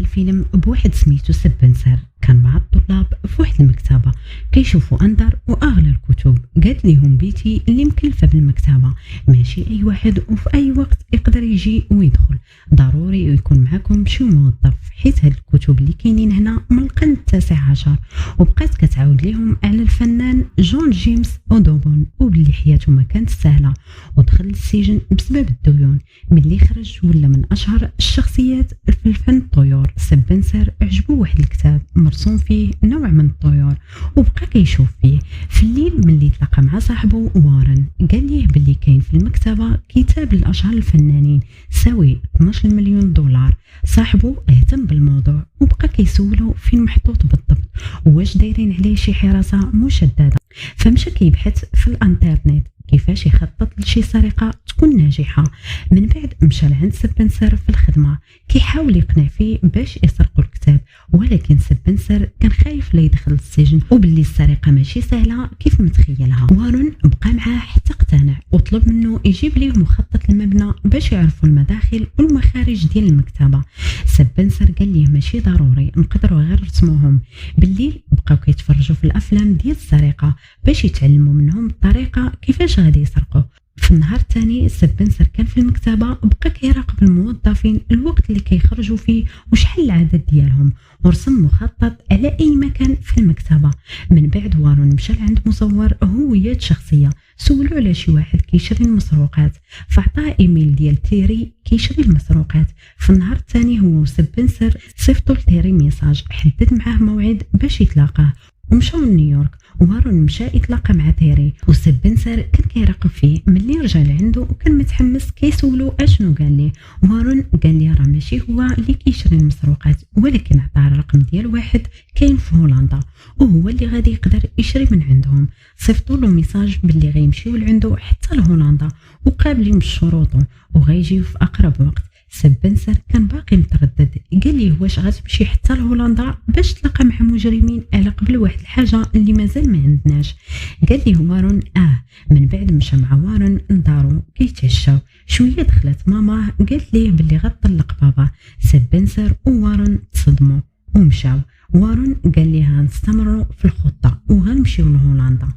الفيلم بواحد سميتو سبنسر، كان مع الطلاب في واحد المكتبة كيشوفوا أندر وأغلى الكتب. قالت ليهم بيتي اللي مكلفة بالمكتبة ماشي أي واحد وفي أي وقت يقدر يجي ويدخل، ضروري يكون معكم شي موظف حيت هاد الكتب اللي كاينين هنا من القرن التاسع عشر. وبقات كتعاود ليهم على الفنان جون جيمس أودوبون وباللي حياته ما كانت سهلة ودخل للسجن بسبب الديون. ملي خرج ولا من أشهر الشخصيات في الفن الطيور. سبنسر عجبو واحد الكتاب مرسوم فيه نوع من الطيور وبقى كيشوف فيه. في الليل ملي تلاقى مع صاحبه وارن قال ليه باللي كاين في المكتبة كتاب لأشهر الفنانين ساوي 12 مليون دولار. صاحبه اهتم بالموضوع وبقى كيسولو فين محطوط بالضبط واش دايرين عليه شي حراسة مشددة. فمشى كيبحث في الانترنت كيفاش يخطط لشي سرقة تكون ناجحة. من بعد مشى لعند سبنسر في الخدمة كيحاول يقنع فيه باش يسرقوا الكتاب، ولكن سبنسر كان خايف لا يدخل السجن وباللي السرقة ماشي سهلة كيف متخيلها. وارون بقى معاه حتى اقتنع وطلب منه يجيب ليه مخطط المبنى باش يعرفوا المداخل والمخارج ديال المكتبة. سبنسر قال ليه ماشي ضروري نقدروا غير نرسموهم. بالليل بقاو كيتفرجوا في الافلام ديال السرقة باش يتعلموا منهم الطريقة كيفاش غادي يسرقوا. في النهار الثاني سبنسر كان في المكتبة بقى كيراقب الموظفين الوقت اللي كيخرجوا فيه وشحال العدد ديالهم ورسم مخطط على اي مكان في المكتبة. من بعد وارون مشى لعند مصور هويات شخصية سولو على شي واحد كيشري المسروقات فعطاه ايميل ديال تيري كيشري المسروقات. في النهار الثاني هو وسبنسر صيفطوا لتيري ميساج حدد معاه موعد باش يتلاقاه ومشاو لنيويورك. وارون مشى يتلاقى مع تيري وسبنسر كان كيراقب فيه. ملي رجع لعندو كان متحمس كيسولو اشنو قال ليه. وارون قال ليه راه ماشي هو اللي كيشري المسروقات ولكن عطاه الرقم ديال واحد كاين في هولندا وهو اللي غادي يقدر يشري من عندهم. صيفطوا له ميساج باللي غيمشيو لعندو حتى لهولندا وقابلين بشروطو وغيجيو في اقرب وقت. سبنسر كان باقي متردد قال ليه واش غتمشي حتى لهولندا باش تلاقى مع مجرمين على قبل واحد الحاجه اللي مازال ما عندناش. قال ليه وارون من بعد مشى مع وارون لدارو كيتعشاو شويه. دخلت ماما قالت ليه باللي غتطلق بابا. سبنسر ووارون تصدموا ومشاو. وارون قال ليها نستمروا في الخطه وغنمشيو لهولندا.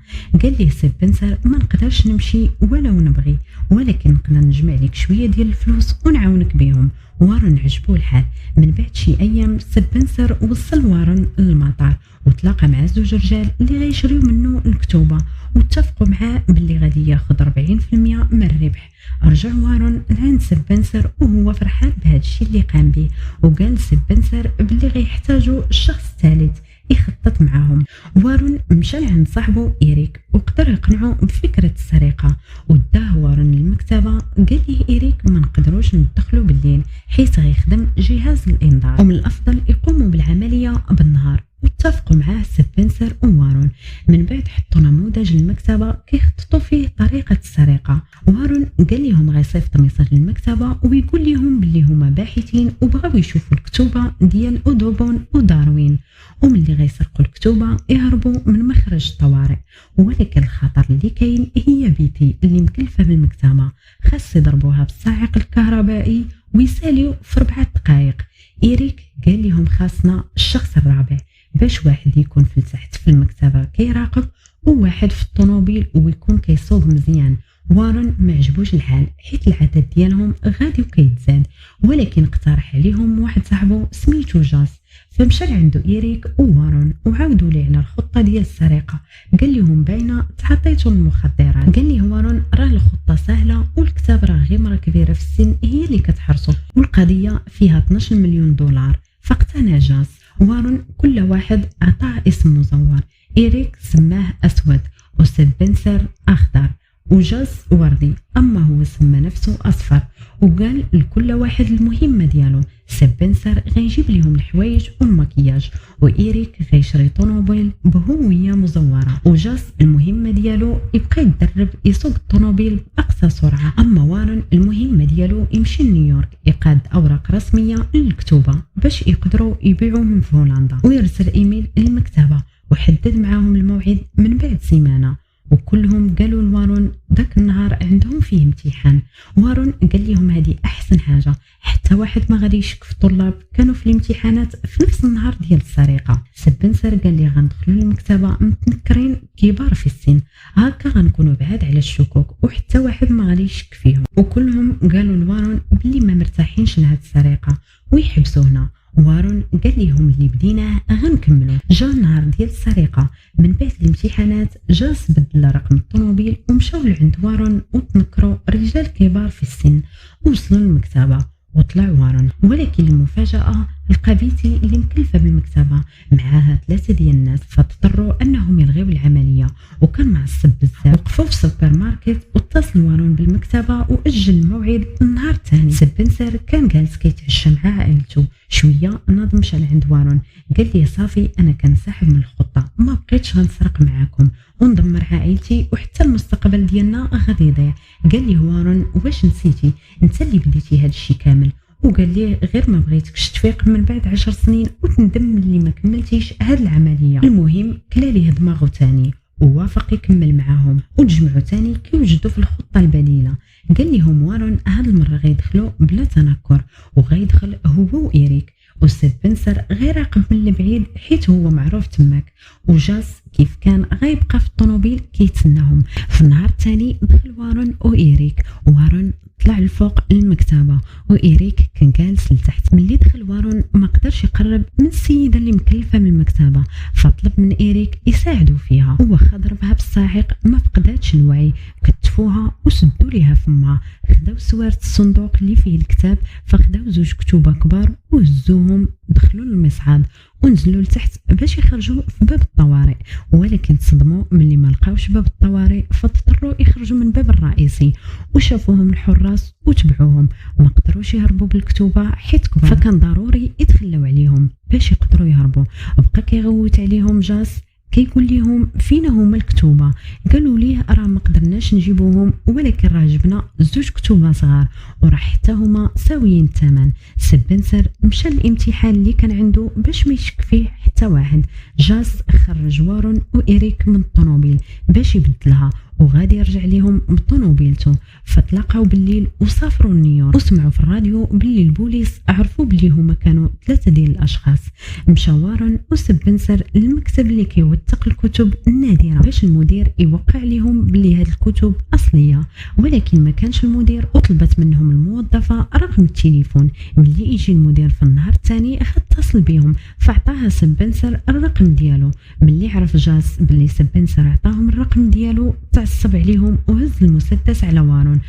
قال ليه سبنسر ما نقدرش نمشي ولو نبغي ولكن نقدر نجمع لك شويه ديال الفلوس ونعاونك بهم. وارون عجبو الحال. من بعد شي ايام سبنسر وصل وارون للمطار وتلاقى مع زوج رجال اللي غيشريو منه الكتوبه واتفقوا معاه باللي غادي ياخذ 40% من الربح. رجع وارون لعند سبنسر وهو فرحان بهذا الشيء اللي قام به وقال سبنسر باللي غيحتاجوا الشخص الثالث يخطط معاهم. وارون مشى لعند صاحبه إيريك وقدر يقنعه بفكرة السرقة وداه وارون للمكتبة. قال ليه إيريك ما نقدروش ندخلوا بالليل حيث غيخدم جهاز الإنذار ومن الأفضل يقوموا بالعملية بالنهار. واتفقوا معاه سبنسر ووارون. من بعد حطوا نموذج المكتبة كيخططوا فيه طريقة السرقة. وارون قال لهم غيصيفط ميساج للمكتبة ويقول لهم باللي هما باحثين وبغاو يشوفوا الكتوبة ديال أودوبون وداروين وملي غيسرقوا الكتوبة يهربوا من مخرج الطوارئ. ولكن الخطر اللي كاين هي بيتي اللي مكلفة بالمكتبة خاص يضربوها بالصاعق الكهربائي ويساليو في 4 دقائق. إيريك قال لهم خاصنا الشخص الرابع باش واحد يكون في تحت في المكتبة كيراقب وواحد في الطوموبيل ويكون كيسوق مزيان. وارون ما عجبوش الحال حيت العدد ديالهم غادي وكيتزاد ولكن اقترح عليهم واحد صاحبه سميتو جاس. فمشى لعندو إيريك ووارون وعاودوا ليه على الخطة ديال السرقة. قال لهم باينة تعطيتو المخدرات. قال ليه وارون راه الخطة سهلة والكتاب راه غير مرة كبيرة في السن هي اللي كتحرصو والقضية فيها 12 مليون دولار. فاقتنع جاس. وارون كل واحد عطاه اسم مزور. إيريك سماه أسود وسبنسر أخضر وجاز وردي أما هو سمى نفسه أصفر وقال لكل واحد المهمة ديالو. سبنسر غيجيب لهم الحوايج والمكياج وإيريك غيشري طوموبيل بهوية مزورة وجاس المهمة ديالو يبقى يتدرب يسوق الطوموبيل بأقصى سرعة. أما وارن المهمة ديالو يمشي لنيويورك يقاد أوراق رسمية للكتوبة باش يقدروا يبيعوهم في هولندا ويرسل إيميل للمكتبة وحدد معاهم الموعد من بعد سيمانة. وكلهم قالوا لوارون ذاك النهار عندهم فيه امتحان. وارون قال لهم هذه احسن حاجه، حتى واحد ما غادي يشك في الطلاب كانوا في الامتحانات في نفس النهار ديال السرقه. سبنسر قال لي غندخلوا للمكتبه متنكرين كبار في السن، هكا غنكونوا بعاد على الشكوك وحتى واحد ما غادي يشك فيهم. وكلهم قالوا لوارون بلي ما مرتاحينش لهاد السرقه ويحبسونا. وارون قال لهم اللي بديناه غنكملوا. جا النهار ديال السرقه من بعد الامتحانات، جا بدل رقم الطوموبيل ومشاو لعند وارون وتنكروا رجال كبار في السن. وصلوا للمكتبه وطلع وارون، ولكن المفاجاه لقى بيتي اللي مكلفه بالمكتبه معاها 3 ديال الناس، فاضطروا انهم يلغيو العمليه وكان معصب بزاف. وقفوا في السوبر ماركت واتصل وارون بالمكتبه واجل الموعد النهار الثاني. سبنسر كان جالس كيتعشى مع عائلته، شويه ناض مشى لعند وارون قال لي صافي انا كنسحب من الخطه، ما بقيتش غنسرق معاكم وندمر عائلتي وحتى المستقبل ديالنا غادي يضيع. قال لي وارون واش نسيتي انت اللي بديتي هذا الشيء كامل؟ وقال لي غير ما بغيتكش تفيق من بعد 10 سنين وتندم اللي ما كملتيش هاد العمليه. المهم كلا ليه دماغه تاني ووافق يكمل معاهم، وتجمعوا تاني كيوجدوا في الخطه البديله. قال لهم وارون هاد المره غيدخلوا بلا تنكر، وغيدخل هو وإيريك، وسبنسر غير راقب من البعيد حيت هو معروف تماك. وجاس كيف كان غيبقى في الطوموبيل كيتسناهم. في النهار الثاني دخل وارون وإيريك. وارون طلع الفوق المكتبه وإيريك كان جالس لتحت. ملي دخل وارون ما قدرش يقرب من السيده اللي مكلفه من المكتبه، فطلب من إيريك يساعدوا فيها. وواخا ضربها بالصاعق ما فقداتش الوعي، كتفوها وسدوا ليها فمها. خداو سواره الصندوق اللي فيه الكتاب، فخداو 2 كتوبه كبار وهزوهم، دخلوا للمصعد ونزلوا لتحت باش يخرجوا في باب الطوارئ، ولكن تصدموا ملي ما لقاوش باب الطوارئ، فاضطروا يخرجوا من الباب الرئيسي. وشافوهم الحراس وتبعوهم، وما قدروش يهربوا بالكتوبه حيت كبار، فكان ضروري يتخلاو عليهم باش يقدروا يهربوا. بقى كيغوت عليهم جاس كيقول لهم فينا هما الكتوبه. قالوا ليه راه ما قدرناش نجيبوهم، ولكن راه جبنا 2 كتوبه صغار وراه حتى هما ساويين الثمن. سبنسر مشى للامتحان اللي كان عنده باش ما يشك فيه حتى واحد. جاس خرج وارون وإيريك من الطوموبيل باش يبدلها وغادي يرجع ليهم بطوموبيلته. فتلاقاو بالليل وسافروا لنيويورك، وسمعوا في الراديو باللي البوليس عرفوا باللي هما كانوا 3 ديال الاشخاص. مشى وارون وسبنسر للمكتب اللي كيوثق الكتب النادره باش المدير يوقع عليهم باللي هاد الكتب اصليه، ولكن ما كانش المدير، وطلبت منهم الموظفه رقم التليفون. ملي يجي المدير في النهار الثاني اتصل بهم، فعطاها سبنسر الرقم ديالو. ملي عرف جاس باللي سبنسر عطاهم الرقم ديالو تعصب عليهم وهز المسدس على وارون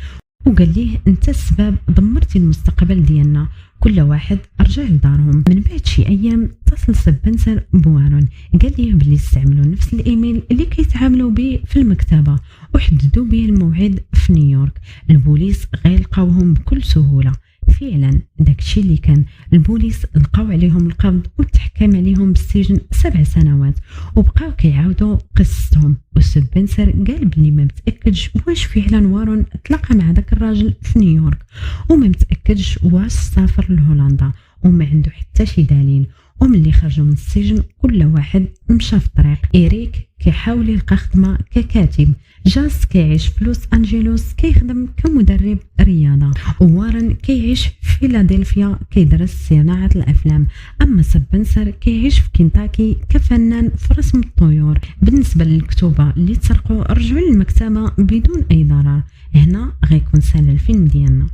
وقال ليه انت السبب، دمرتي المستقبل ديالنا، كل واحد رجع لدارهم. من بعد شي ايام اتصل سبنسر بوارون، قال ليه بلي استعملوا نفس الايميل اللي كيتعاملوا به في المكتبه وحددوا به الموعد في نيويورك. البوليس غيلقاوهم بكل سهوله. فعلا داكشي اللي كان، البوليس لقاو عليهم القبض وتحكم عليهم بالسجن 7 سنوات، وبقاو كيعاودوا قصتهم. وسبنسر قال بلي ما متاكدش واش فعلا وارون تلاقى مع داك الراجل في نيويورك، وما متاكدش واش سافر لهولندا، وما عنده حتى شي دليل. وملي خرجوا من السجن كل واحد مشى في الطريق. إيريك كيحاول يلقى خدمه ككاتب، جاس كيعيش في لوس أنجلوس كيخدم كمدرب رياضه، ووارن كيعيش في فيلادلفيا كيدرس صناعه الافلام. اما سبنسر كيعيش في كنتاكي كفنان في رسم الطيور. بالنسبه للكتوبه اللي تسرقوا رجعوا للمكتبه بدون اي ضرر. هنا غيكون سال الفيلم ديالنا.